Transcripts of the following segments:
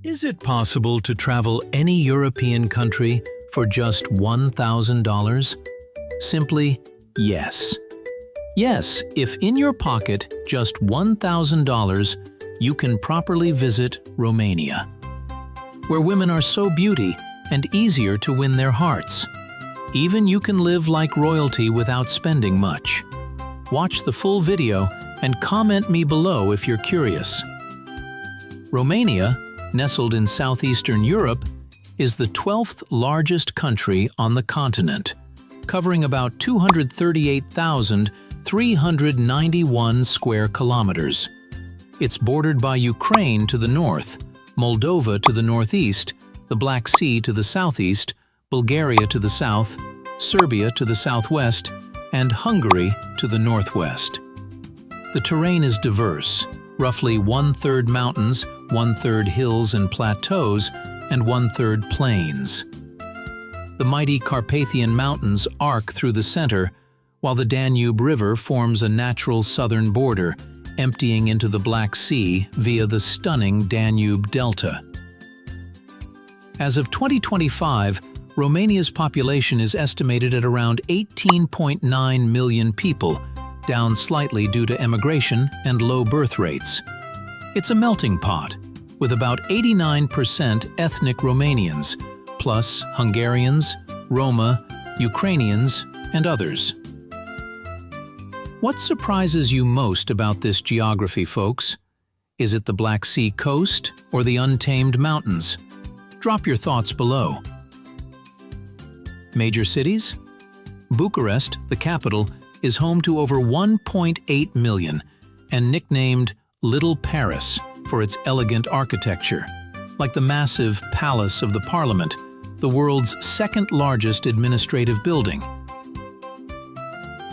Is it possible to travel any European country for just $1,000? Simply, yes. Yes, if in your pocket just $1,000, you can properly visit Romania, where women are so beauty and easier to win their hearts. Even you can live like royalty without spending much. Watch the full video and comment me below if you're curious. Romania, nestled in southeastern Europe, is the 12th largest country on the continent, covering about 238,391 square kilometers. It's bordered by Ukraine to the north, Moldova to the northeast, the Black Sea to the southeast, Bulgaria to the south, Serbia to the southwest, and Hungary to the northwest. The terrain is diverse, roughly one-third mountains, one-third hills and plateaus, and one-third plains. The mighty Carpathian Mountains arc through the center, while the Danube River forms a natural southern border, emptying into the Black Sea via the stunning Danube Delta. As of 2025, Romania's population is estimated at around 18.9 million people, down slightly due to emigration and low birth rates. It's a melting pot, with about 89% ethnic Romanians, plus Hungarians, Roma, Ukrainians, and others. What surprises you most about this geography, folks? Is it the Black Sea coast or the untamed mountains? Drop your thoughts below. Major cities? Bucharest, the capital, is home to over 1.8 million and nicknamed Little Paris for its elegant architecture, like the massive Palace of the Parliament, the world's second-largest administrative building.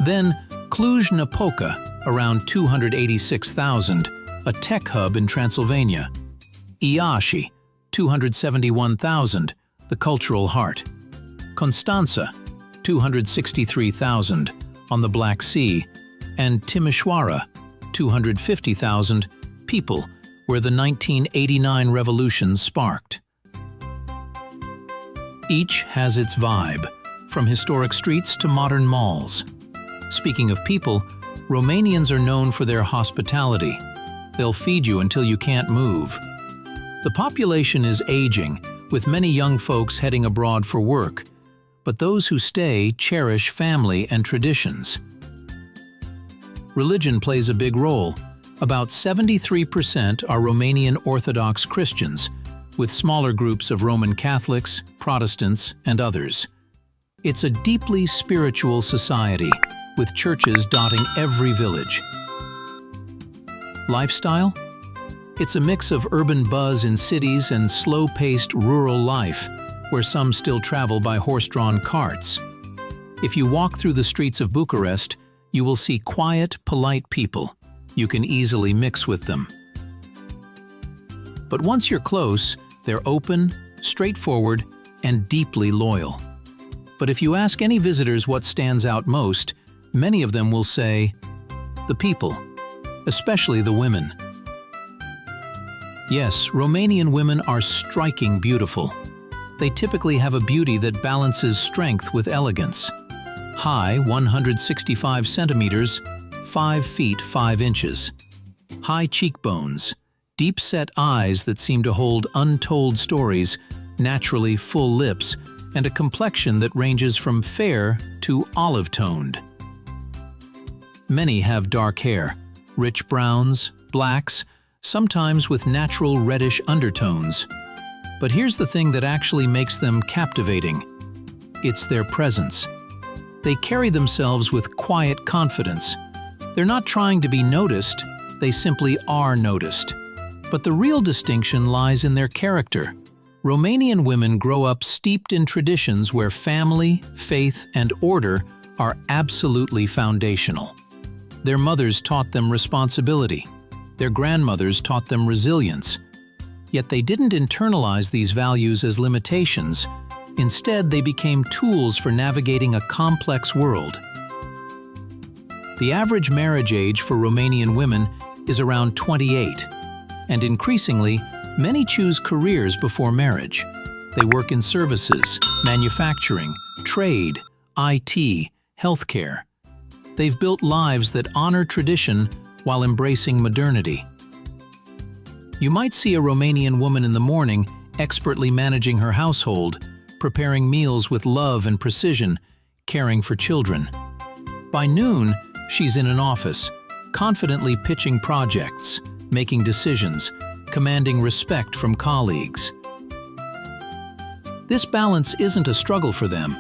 Then, Cluj-Napoca, around 286,000, a tech hub in Transylvania. Iași, 271,000, the cultural heart. Constanța, 263,000, on the Black Sea, and Timișoara, 250,000 people, where the 1989 revolution sparked. Each has its vibe, from historic streets to modern malls. Speaking of people, Romanians are known for their hospitality. They'll feed you until you can't move. The population is aging, with many young folks heading abroad for work, but those who stay cherish family and traditions. Religion plays a big role. About 73% are Romanian Orthodox Christians, with smaller groups of Roman Catholics, Protestants, and others. It's a deeply spiritual society, with churches dotting every village. Lifestyle? It's a mix of urban buzz in cities and slow-paced rural life, where some still travel by horse-drawn carts. If you walk through the streets of Bucharest, you will see quiet, polite people. You can easily mix with them. But once you're close, they're open, straightforward, and deeply loyal. But if you ask any visitors what stands out most, many of them will say, the people, especially the women. Yes, Romanian women are striking beautiful. They typically have a beauty that balances strength with elegance. High, 165 centimeters, 5 feet 5 inches. High cheekbones, deep-set eyes that seem to hold untold stories, naturally full lips, and a complexion that ranges from fair to olive-toned. Many have dark hair, rich browns, blacks, sometimes with natural reddish undertones. But here's the thing that actually makes them captivating. It's their presence. They carry themselves with quiet confidence. They're not trying to be noticed, they simply are noticed. But the real distinction lies in their character. Romanian women grow up steeped in traditions where family, faith, and order are absolutely foundational. Their mothers taught them responsibility. Their grandmothers taught them resilience. Yet they didn't internalize these values as limitations. Instead, they became tools for navigating a complex world. The average marriage age for Romanian women is around 28, and increasingly, Many choose careers before marriage. They work in services, manufacturing, trade, IT, healthcare. They've built lives that honor tradition while embracing modernity. You might see a Romanian woman in the morning expertly managing her household, preparing meals with love and precision, caring for children. By noon, she's in an office, confidently pitching projects, making decisions, commanding respect from colleagues. This balance isn't a struggle for them,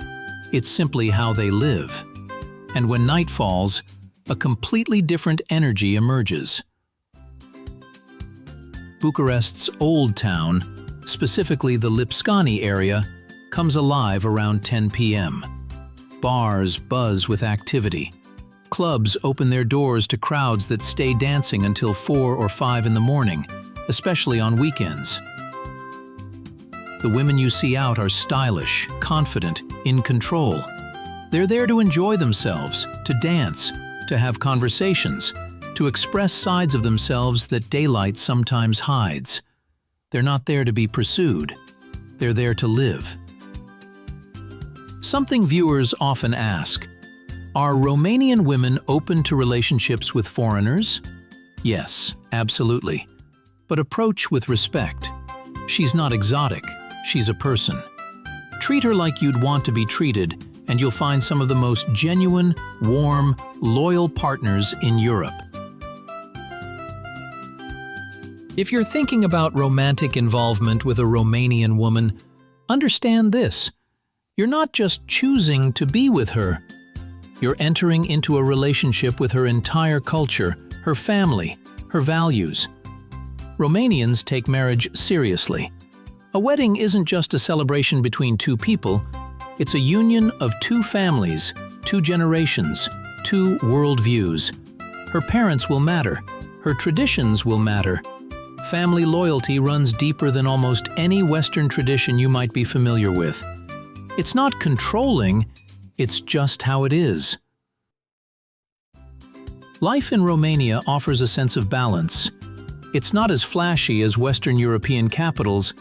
it's simply how they live. And when night falls, a completely different energy emerges. Bucharest's Old Town, specifically the Lipscani area, comes alive around 10 p.m. Bars buzz with activity. Clubs open their doors to crowds that stay dancing until 4 or 5 in the morning, especially on weekends. The women you see out are stylish, confident, in control. They're there to enjoy themselves, to dance, to have conversations, to express sides of themselves that daylight sometimes hides. They're not there to be pursued. They're there to live. Something viewers often ask: are Romanian women open to relationships with foreigners? Yes, absolutely. But approach with respect. She's not exotic, she's a person. Treat her like you'd want to be treated, and you'll find some of the most genuine, warm, loyal partners in Europe. If you're thinking about romantic involvement with a Romanian woman, understand this: you're not just choosing to be with her. You're entering into a relationship with her entire culture, her family, her values. Romanians take marriage seriously. A wedding isn't just a celebration between two people, it's a union of two families, two generations, two worldviews. Her parents will matter, her traditions will matter. Family loyalty runs deeper than almost any Western tradition you might be familiar with. It's not controlling, it's just how it is. Life in Romania offers a sense of balance. It's not as flashy as Western European capitals,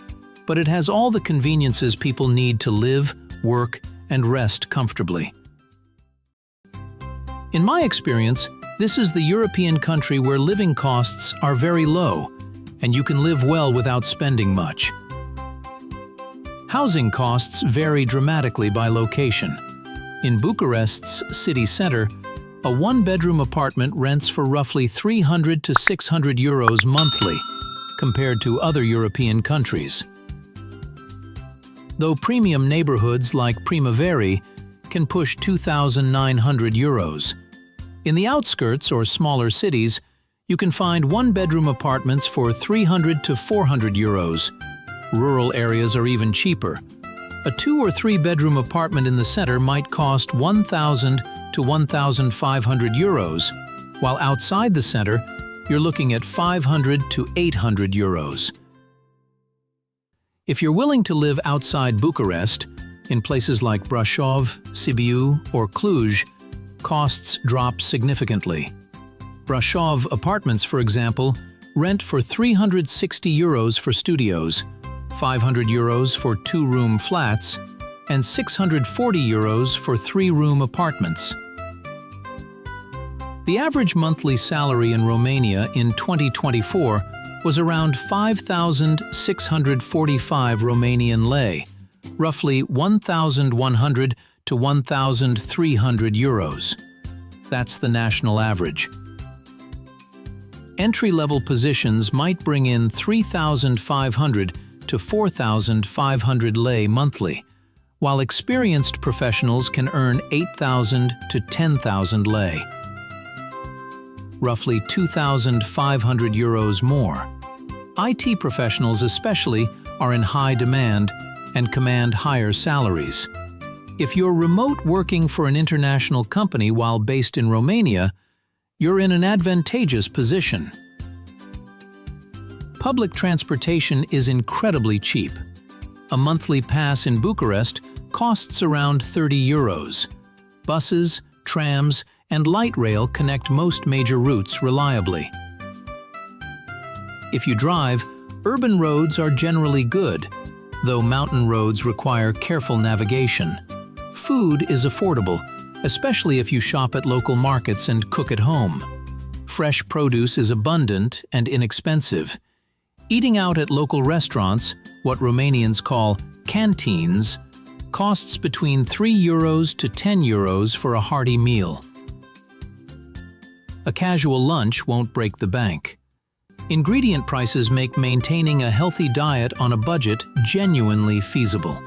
but it has all the conveniences people need to live, work, and rest comfortably. In my experience, this is the European country where living costs are very low, and you can live well without spending much. Housing costs vary dramatically by location. In Bucharest's city center, a one-bedroom apartment rents for roughly 300 to 600 euros monthly, compared to other European countries. Though premium neighborhoods like Primăveri can push 2,900 euros. In the outskirts or smaller cities, you can find one-bedroom apartments for 300 to 400 euros. Rural areas are even cheaper. A 2- or 3-bedroom apartment in the center might cost 1,000 to 1,500 euros, while outside the center, you're looking at 500 to 800 euros. If you're willing to live outside Bucharest, in places like Brașov, Sibiu, or Cluj, costs drop significantly. Brașov apartments, for example, rent for 360 euros for studios, 500 euros for 2-room flats, and 640 euros for 3-room apartments. The average monthly salary in Romania in 2024 was around 5,645 Romanian lei, roughly 1,100 to 1,300 euros. That's the national average. Entry-level positions might bring in 3,500 to 4,500 lei monthly, while experienced professionals can earn 8,000 to 10,000 lei, roughly 2,500 euros more. IT professionals especially are in high demand and command higher salaries. If you're remote working for an international company while based in Romania, you're in an advantageous position. Public transportation is incredibly cheap. A monthly pass in Bucharest costs around 30 euros. Buses, trams, and light rail connect most major routes reliably. If you drive, Urban roads are generally good, though mountain roads require careful navigation. Food is affordable, especially if you shop at local markets and cook at home. Fresh produce is abundant and inexpensive. Eating out at local restaurants, what Romanians call canteens, costs between €3 to €10 for a hearty meal. A casual lunch won't break the bank. Ingredient prices make maintaining a healthy diet on a budget genuinely feasible.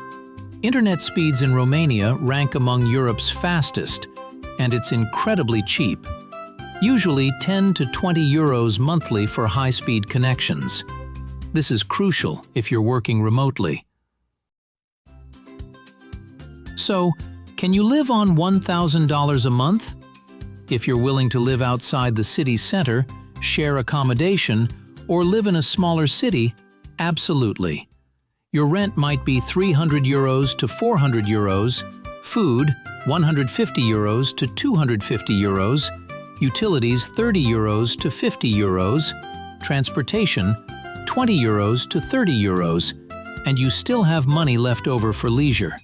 Internet speeds in Romania rank among Europe's fastest, and it's incredibly cheap. Usually 10 to €20 monthly for high-speed connections. This is crucial if you're working remotely. So, can you live on $1,000 a month? If you're willing to live outside the city center, share accommodation, or live in a smaller city, absolutely. Your rent might be €300 to €400, food €150 to €250, utilities €30 to €50, transportation €20 to €30, and you still have money left over for leisure.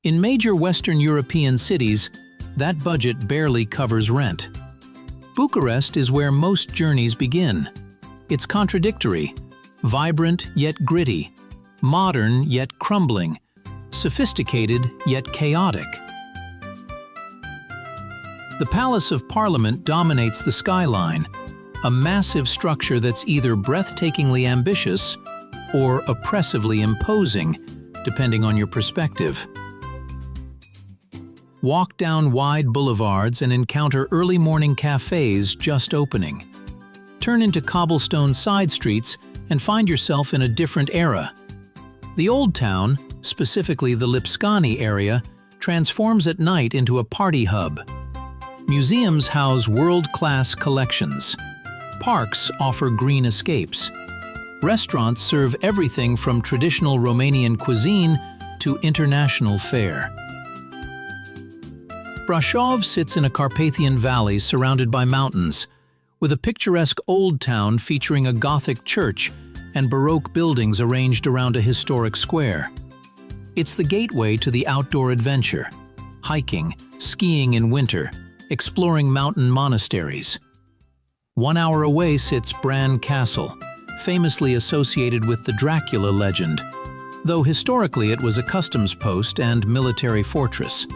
In major Western European cities, that budget barely covers rent. Bucharest is where most journeys begin. It's contradictory, vibrant yet gritty, modern yet crumbling, sophisticated yet chaotic. The Palace of Parliament dominates the skyline, a massive structure that's either breathtakingly ambitious or oppressively imposing, depending on your perspective. Walk down wide boulevards and encounter early morning cafes just opening. Turn into cobblestone side streets and find yourself in a different era. The Old Town, specifically the Lipscani area, transforms at night into a party hub. Museums house world-class collections. Parks offer green escapes. Restaurants serve everything from traditional Romanian cuisine to international fare. Brașov sits in a Carpathian valley surrounded by mountains, with a picturesque old town featuring a Gothic church and Baroque buildings arranged around a historic square. It's the gateway to the outdoor adventure, hiking, skiing in winter, exploring mountain monasteries. 1 hour away sits Bran Castle, famously associated with the Dracula legend, though historically it was a customs post and military fortress.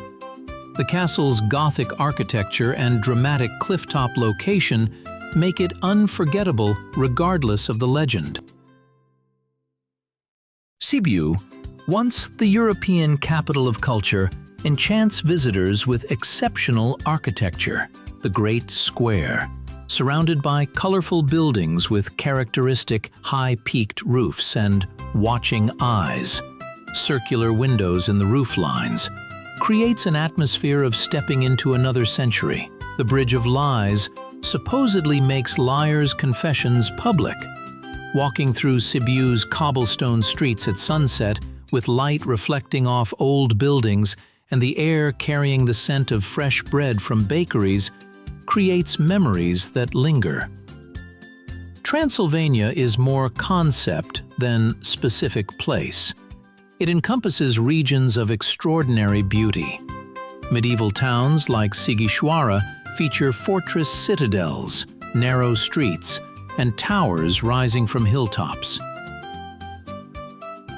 The castle's Gothic architecture and dramatic clifftop location make it unforgettable regardless of the legend. Sibiu, once the European capital of culture, enchants visitors with exceptional architecture. The Great Square, surrounded by colorful buildings with characteristic high-peaked roofs and watching eyes, circular windows in the roof lines, creates an atmosphere of stepping into another century. The Bridge of Lies supposedly makes liars' confessions public. Walking through Sibiu's cobblestone streets at sunset, with light reflecting off old buildings and the air carrying the scent of fresh bread from bakeries, creates memories that linger. Transylvania is more concept than specific place. It encompasses regions of extraordinary beauty. Medieval towns like Sighișoara feature fortress citadels, narrow streets, and towers rising from hilltops.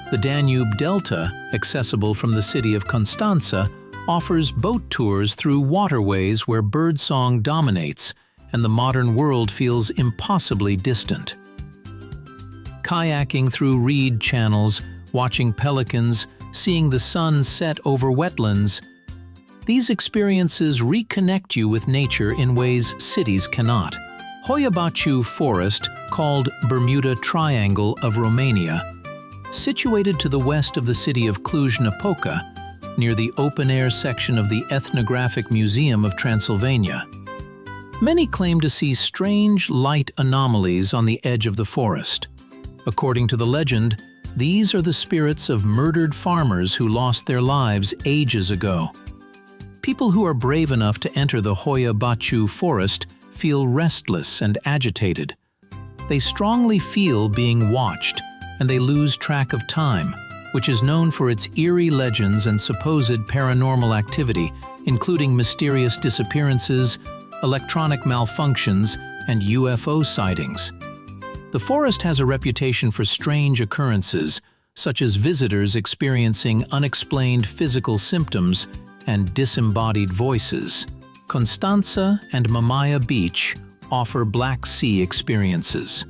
The Danube Delta, accessible from the city of Constanța, offers boat tours through waterways where birdsong dominates and the modern world feels impossibly distant. Kayaking through reed channels, watching pelicans, seeing the sun set over wetlands, these experiences reconnect you with nature in ways cities cannot. Hoia Baciu Forest, called Bermuda Triangle of Romania, situated to the west of the city of Cluj-Napoca, near the open-air section of the Ethnographic Museum of Transylvania. Many claim to see strange light anomalies on the edge of the forest. According to the legend, these are the spirits of murdered farmers who lost their lives ages ago. People who are brave enough to enter the Hoia Baciu forest feel restless and agitated, They strongly feel being watched, and they lose track of time, which is known for its eerie legends and supposed paranormal activity, including mysterious disappearances, electronic malfunctions, and UFO sightings. The forest has a reputation for strange occurrences, such as visitors experiencing unexplained physical symptoms and disembodied voices. Constanța and Mamaia Beach offer Black Sea experiences.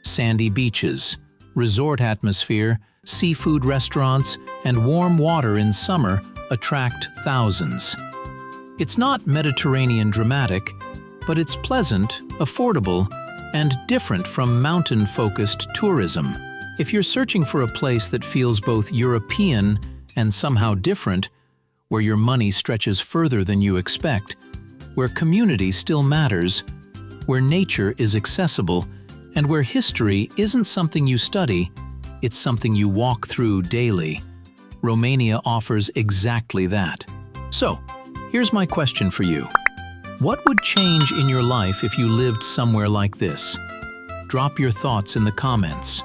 Sandy beaches, resort atmosphere, seafood restaurants, and warm water in summer attract thousands. It's not Mediterranean dramatic, but it's pleasant, affordable, and different from mountain-focused tourism. If you're searching for a place that feels both European and somehow different, where your money stretches further than you expect, where community still matters, where nature is accessible, and where history isn't something you study, it's something you walk through daily, Romania offers exactly that. So, here's my question for you. What would change in your life if you lived somewhere like this? Drop your thoughts in the comments.